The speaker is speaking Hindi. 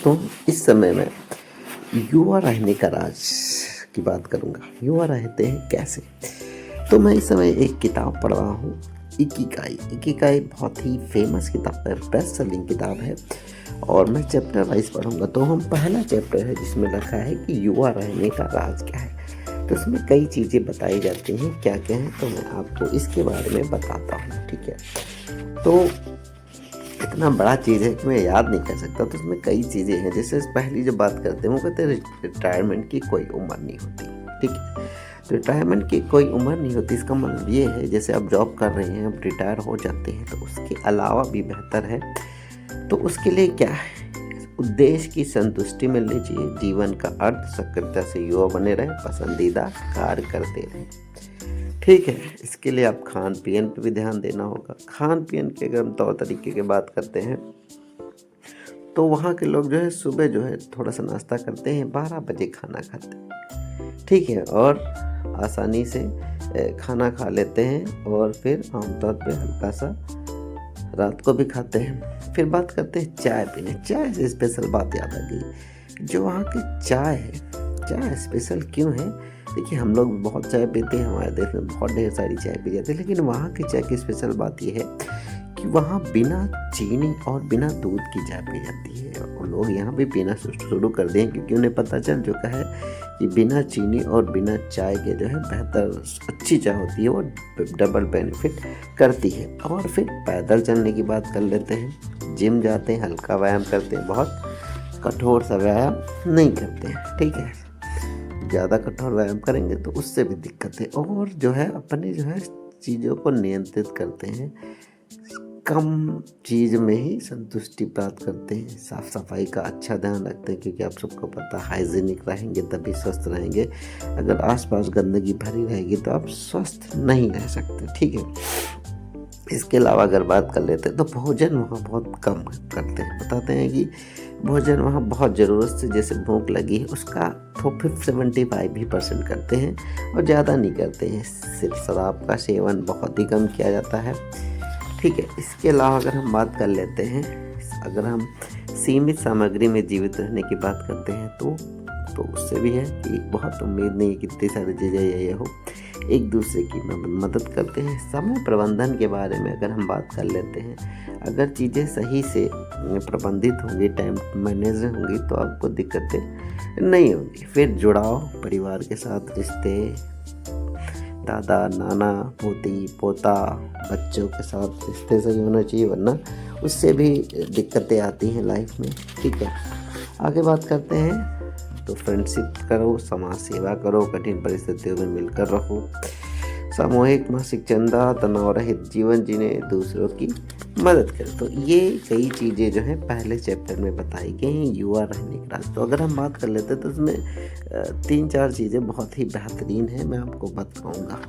दोस्तों, इस समय मैं युवा रहने का राज की बात करूँगा। युवा रहते हैं कैसे? तो मैं इस समय एक किताब पढ़ रहा हूँ, इकिगाई। इकिगाई बहुत ही फेमस किताब है, बेस्ट सेलिंग किताब है और मैं चैप्टर वाइज़ पढ़ूँगा। तो हम पहला चैप्टर है जिसमें लिखा है कि युवा रहने का राज क्या है। तो इसमें कई चीज़ें बताई जाती हैं, क्या-क्या हैं, तो मैं आपको इसके बारे में बताता हूँ, ठीक है? तो इतना बड़ा चीज़ है कि मैं याद नहीं कर सकता, तो इसमें कई चीज़ें हैं। जैसे पहली जो बात करते हैं वो कहते हैं रिटायरमेंट की कोई उम्र नहीं होती, ठीक है? तो रिटायरमेंट की कोई उम्र नहीं होती, इसका मतलब ये है जैसे आप जॉब कर रहे हैं, आप रिटायर हो जाते हैं तो उसके अलावा भी बेहतर है। तो उसके लिए क्या है? उद्देश्य की संतुष्टि मिलनी चाहिए, जीवन का अर्थ सक्रियता से युवा बने रहें, पसंदीदा कार्य करते रहें। ठीक है, इसके लिए आप खान-पीन पे भी ध्यान देना होगा। खान-पीन के अगर हम तौर तरीके की बात करते हैं, तो वहाँ के लोग जो है सुबह जो है थोड़ा-सा नाश्ता करते हैं, 12 बजे खाना खाते हैं। ठीक है, और आसानी से खाना खा लेते हैं और फिर आमतौर पे हल्का-सा रात को भी खाते हैं। फिर बात करते हैं चाय पीने। चाय से स्पेशल बात याद आ गई। जो वहाँ की चाय है, चाय स्पेशल क्यों है? देखिए, हम लोग बहुत चाय पीते हैं, हमारे देश में बहुत ढेर सारी चाय पी जाती है, लेकिन वहाँ की चाय की स्पेशल बात ये है कि वहाँ बिना चीनी और बिना दूध की चाय पी जाती है। और लोग यहाँ भी पीना शुरू कर दें क्योंकि उन्हें पता चल चुका है कि बिना चीनी और बिना चाय के जो है बेहतर अच्छी चाय होती है, वो डबल बेनिफिट करती है। और फिर पैदल चलने की बात कर लेते हैं। जिम जाते हैं, हल्का व्यायाम करते हैं, बहुत कठोर सा व्यायाम नहीं करते हैं, ठीक है? ज़्यादा कठोर व्यायाम करेंगे तो उससे भी दिक्कत है। और जो है अपने जो है चीज़ों को नियंत्रित करते हैं, कम चीज़ में ही संतुष्टि प्राप्त करते हैं, साफ सफाई का अच्छा ध्यान रखते हैं क्योंकि आप सबको पता है हाइजीनिक रहेंगे तभी स्वस्थ रहेंगे। अगर आसपास गंदगी भरी रहेगी तो आप स्वस्थ नहीं रह सकते, ठीक है? इसके अलावा अगर बात कर लेते हैं तो भोजन वहाँ बहुत कम करते हैं। बताते हैं कि भोजन वहाँ बहुत ज़रूरत से जैसे भूख लगी है उसका तो 75% करते हैं और ज़्यादा नहीं करते हैं। सिर्फ शराब का सेवन बहुत ही कम किया जाता है, ठीक है? इसके अलावा अगर हम बात कर लेते हैं, अगर हम सीमित सामग्री में जीवित रहने की बात करते हैं तो उससे भी है कि बहुत उम्मीद नहीं है कि इतनी सारी चीज़ें ये हो। एक दूसरे की मदद करते हैं। समय प्रबंधन के बारे में अगर हम बात कर लेते हैं, अगर चीज़ें सही से प्रबंधित होंगी, टाइम मैनेज होंगी तो आपको दिक्कतें नहीं होंगी। फिर जुड़ाव परिवार के साथ, रिश्ते, दादा नाना पोती पोता बच्चों के साथ रिश्ते सही होना चाहिए, वरना उससे भी दिक्कतें आती हैं लाइफ में, ठीक है? आगे बात करते हैं तो फ्रेंडशिप करो, समाज सेवा करो, कठिन परिस्थितियों में मिलकर रहो, सामूहिक मासिक चंदा, तनाव रहित जीवन जीने, दूसरों की मदद करें। तो ये कई चीज़ें जो हैं पहले चैप्टर में बताई गई हैं युवा रहने का राज। तो अगर हम बात कर लेते हैं तो इसमें 3-4 चीज़ें बहुत ही बेहतरीन हैं, मैं आपको बताऊंगा।